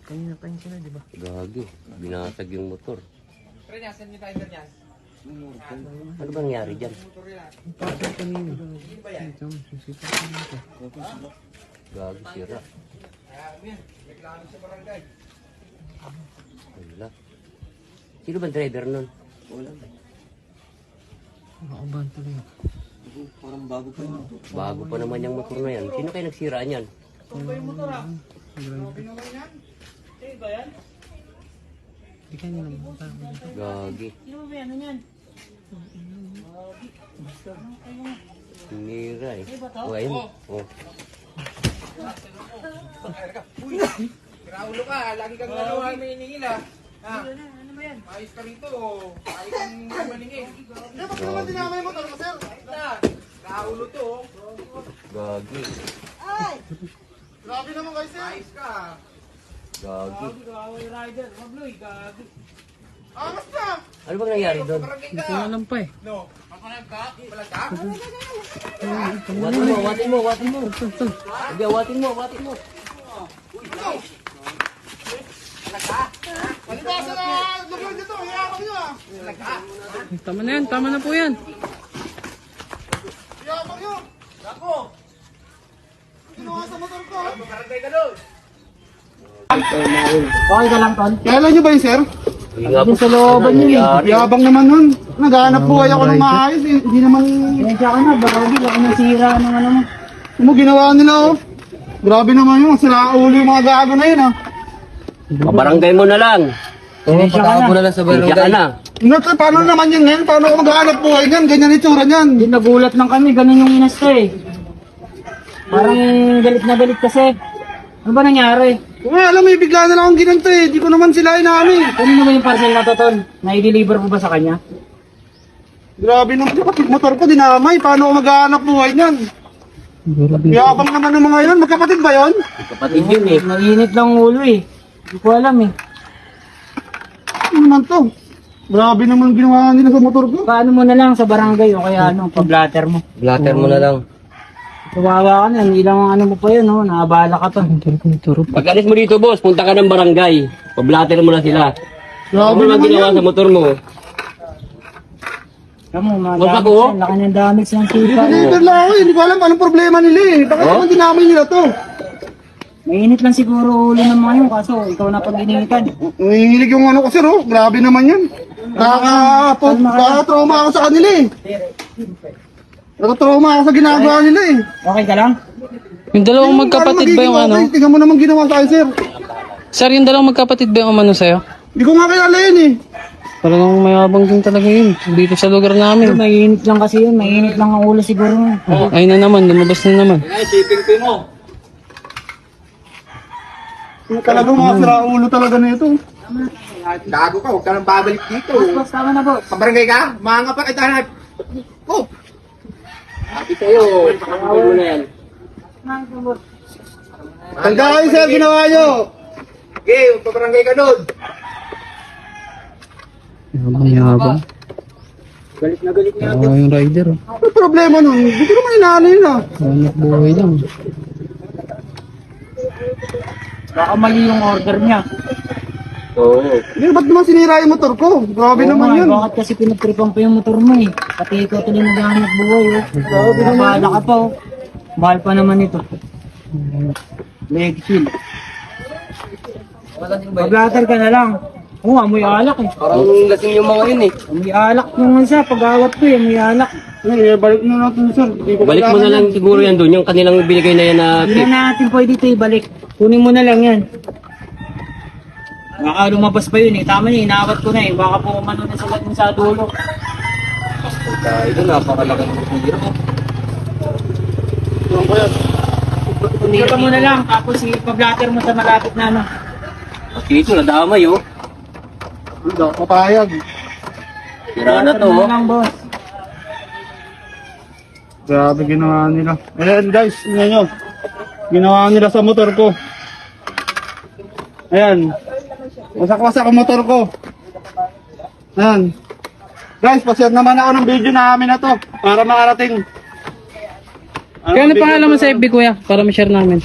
Kanina pa yun sila, di ba? Gagi, binasag yung motor. Pre, nasan yung timer niyan? Ano ba nangyari dyan? Ang pasok kanina. Ito, sisita ko nito. Gagi, sira. Yan, reklamo sa barangay. Wala. Sino ba driver nun? Wala. Nakabahan tuloy. Parang bago pa yun. Bago pa naman yung motor na yan. Sino kayo nagsira niyan? Ito ba yung motor ah? Grabe. Naman yan? Eh, ba yan? Di ka nila makita ko dito. Gagi. Sino ba yan? Ano yan? Sinira eh. O, ayun. O. Uy! Kiraulo ka, lagi kang nalawa may iningil ah. Ano ba yan? Ayos ka rito. Ayos kang maningil. Dapat naman dinamay mo motor mo, sir. Kiraulo to. Gagi. Grabe naman kayo, sir. Ayos ka. Gagi. Gawin rider. Mabloy, gagi. Ano bang nangyari doon? Barangay Hindi ka. ko alam pa eh. No. Papalag ka? Papalag ka? Awatin mo, awatin mo, awatin mo. Ito. Hindi, awatin mo, awatin mo. Palibasa na lugar dito. Hiyabang nyo ah. Papalag ka? Tama na yan, tama na po yan. Hiyabang nyo. Ako. Ginawa sa motor ko. Barangay ka doon. Okay ka lang, Ton? Kailan nyo ba yun, sir? Hindi nga po Sa looban yun eh. nangyari. Yabang naman nun. Naghahanap buhay ako ng maayos eh. Hindi naman... Kaya ka na, baka hindi ako nasira ng ano mo. Ano ginawa nila oh. Grabe naman yun. Sila ulo yung mga gago na yun ah. Pabarangay mo na lang. Pasensya ka na. lang sa Siya ka na. Paano naman yun ngayon? Paano ako maghahanap buhay niyan? Ganyan itsura niyan. Hindi nagulat lang kami, ganun yung inasta eh. Parang galit na galit kasi. Ano ba nangyari? Alam mo, bigla na lang akong ginanto eh. Di ko naman sila inaano eh. Kanino ba yung parcel na to, Ton? Na-deliver mo ba sa kanya? Grabe naman. Kapatid motor ko dinamay. Paano ako maghahanap buhay niyan? Yabang naman ng mga yun. Magkapatid ba yun? Kapatid yun eh. Mainit lang ang ulo eh. Hindi ko alam eh. Ano naman to? Grabe naman ginawa nila sa motor ko. Paano mo na lang sa barangay o kaya ano, pa-blatter mo. Blatter mo na lang. Kawawa ka na, hindi lang ano mo pa yun, no? Nakabala ka pa. Pag alis mo dito, boss, punta ka ng barangay. Pablatter mo na sila. Ano Grabe naman naman ginawa yan. sa motor mo? Kamu, Wala madamit ko. yan. Laki ng damage ng tipa. Deliver lang ako eh. Hindi ko alam anong problema nila eh. Bakit naman dinamay nila to? Mainit lang siguro ulo ng mga yun, kaso ikaw na pag-initan. Nangihilig yung ano ko sir oh. Grabe naman yan. Nakaka-trauma ako sa kanila eh. Nakaka-trauma ako sa ginagawa nila eh. Okay ka lang? Yung dalawang magkapatid ba yung ano? Tingnan mo naman ginawa sa akin sir. Sir, yung dalawang magkapatid ba yung umano sa'yo? Hindi ko nga kilala yun eh. Parang mayabang din talaga yun. Dito sa lugar namin. Mainit lang kasi yun, mainit lang ang ulo siguro. Ayun na naman, lumabas na naman. Talagang mga siraulo talaga na ito. Gago ka, huwag ka nang babalik dito. Boss, tama na boss. Pabarangay ka? Mga pa kita na. Oh! Happy sa'yo. Pakapagod mo na yan. Tanda kayo sir, ginawa nyo! Okay, pabarangay ka doon. Yabang. Galit na galit niya. Oo, yung rider. Oh. Ano problema nun? Hindi ko naman inaano yun ah. Anak buhay lang. Baka mali yung order niya. Oo. Hindi, ba't naman sinira yung motor ko? Grabe naman yun. Bakit kasi pinagtripan pa yung motor mo eh. Pati ikaw tuloy naghahanap buhay eh. Nabala ka pa oh. Mahal pa naman ito. Leg shield. Pag-blatter ka na lang. Oo, amoy alak eh. Parang lasing yung mga yun eh. Amoy alak yung isa, pag-awat ko eh, amoy alak. Eh, balik na natin sir. Hindi ko Balik mo na lang siguro yan doon. Yung kanilang binigay na yan na Hindi tip. na natin pwede ito ibalik. Kunin mo na lang yan. Baka lumabas pa yun eh. Tama niya, inawat ko na eh. Baka po umano na sila dun sa dulo. Ito napakalagang hira. Kunita mo na lang, tapos i-blatter mo sa malapit na ano. Dito, nadamay oh. Hindi ako papayag. Tira na to Blatter mo oh. lang, boss. Grabe ginawa nila. Ayan guys, tingnan nyo. Ginawa nila sa motor ko. Ayan. Wasak-wasak ang motor ko. Ayan. Guys, pa-share naman ako ng video namin na to. Para makarating. Kaya ano pangalan mo sa FB kuya? Para ma-share namin.